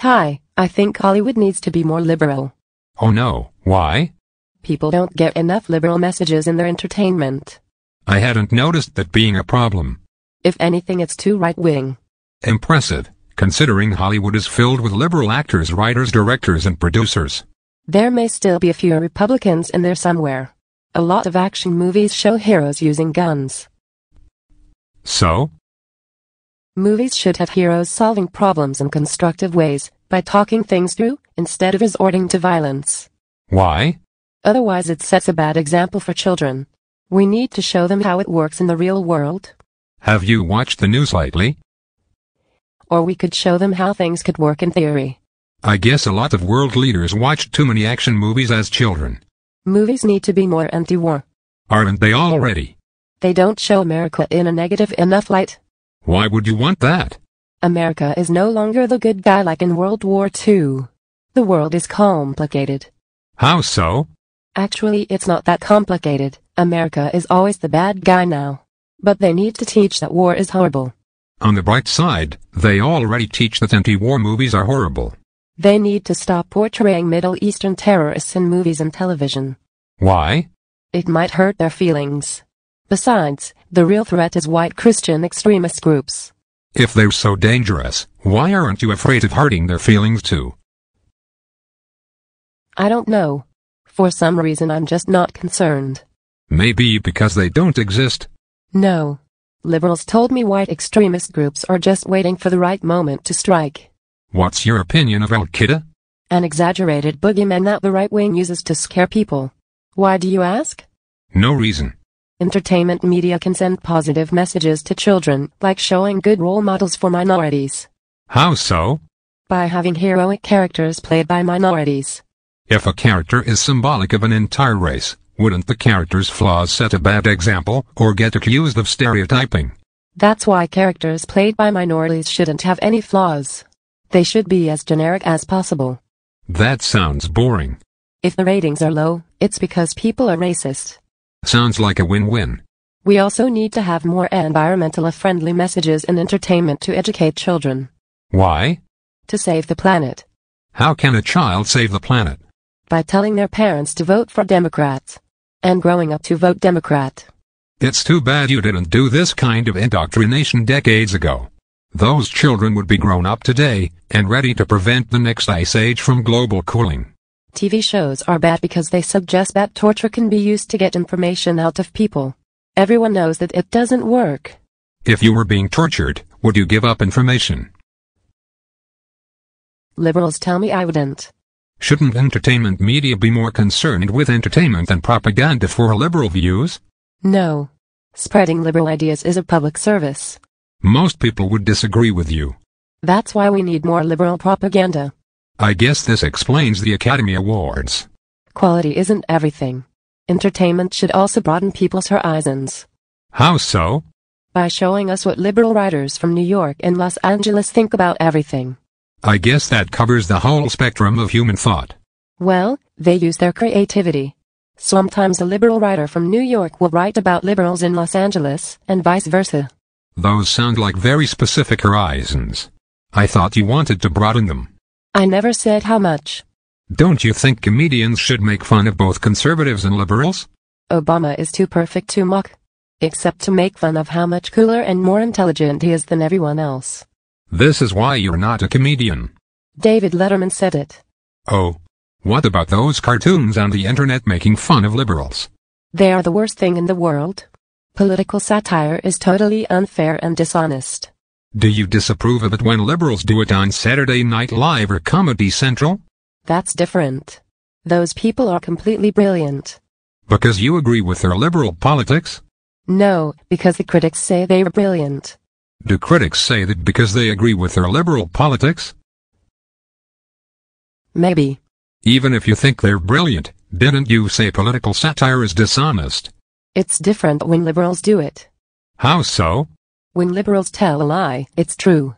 Hi, I think Hollywood needs to be more liberal. Oh no, why? People don't get enough liberal messages in their entertainment. I hadn't noticed that being a problem. If anything, it's too right-wing. Impressive, considering Hollywood is filled with liberal actors, writers, directors, and producers. There may still be a few Republicans in there somewhere. A lot of action movies show heroes using guns. So? Movies should have heroes solving problems in constructive ways, by talking things through, instead of resorting to violence. Why? Otherwise it sets a bad example for children. We need to show them how it works in the real world. Have you watched the news lately? Or we could show them how things could work in theory. I guess a lot of world leaders watched too many action movies as children. Movies need to be more anti-war. Aren't they already? They don't show America in a negative enough light. Why would you want that? America is no longer the good guy like in World War II. The world is complicated. How so? Actually, it's not that complicated. America is always the bad guy now. But they need to teach that war is horrible. On the bright side, they already teach that anti-war movies are horrible. They need to stop portraying Middle Eastern terrorists in movies and television. Why? It might hurt their feelings. Besides, the real threat is white Christian extremist groups. If they're so dangerous, why aren't you afraid of hurting their feelings too? I don't know. For some reason I'm just not concerned. Maybe because they don't exist. No. Liberals told me white extremist groups are just waiting for the right moment to strike. What's your opinion of Al-Qaeda? An exaggerated boogeyman that the right wing uses to scare people. Why do you ask? No reason. Entertainment media can send positive messages to children, like showing good role models for minorities. How so? By having heroic characters played by minorities. If a character is symbolic of an entire race, wouldn't the character's flaws set a bad example, or get accused of stereotyping? That's why characters played by minorities shouldn't have any flaws. They should be as generic as possible. That sounds boring. If the ratings are low, it's because people are racist. Sounds like a win-win. We also need to have more environmentally friendly messages in entertainment to educate children. Why? To save the planet. How can a child save the planet? By telling their parents to vote for Democrats. And growing up to vote Democrat. It's too bad you didn't do this kind of indoctrination decades ago. Those children would be grown up today, and ready to prevent the next ice age from global cooling. TV shows are bad because they suggest that torture can be used to get information out of people. Everyone knows that it doesn't work. If you were being tortured, would you give up information? Liberals tell me I wouldn't. Shouldn't entertainment media be more concerned with entertainment than propaganda for liberal views? No. Spreading liberal ideas is a public service. Most people would disagree with you. That's why we need more liberal propaganda. I guess this explains the Academy Awards. Quality isn't everything. Entertainment should also broaden people's horizons. How so? By showing us what liberal writers from New York and Los Angeles think about everything. I guess that covers the whole spectrum of human thought. Well, they use their creativity. Sometimes a liberal writer from New York will write about liberals in Los Angeles, and vice versa. Those sound like very specific horizons. I thought you wanted to broaden them. I never said how much. Don't you think comedians should make fun of both conservatives and liberals? Obama is too perfect to mock. Except to make fun of how much cooler and more intelligent he is than everyone else. This is why you're not a comedian. David Letterman said it. Oh. What about those cartoons on the internet making fun of liberals? They are the worst thing in the world. Political satire is totally unfair and dishonest. Do you disapprove of it when liberals do it on Saturday Night Live or Comedy Central? That's different. Those people are completely brilliant. Because you agree with their liberal politics? No, because the critics say they are brilliant. Do critics say that because they agree with their liberal politics? Maybe. Even if you think they're brilliant, didn't you say political satire is dishonest? It's different when liberals do it. How so? When liberals tell a lie, it's true.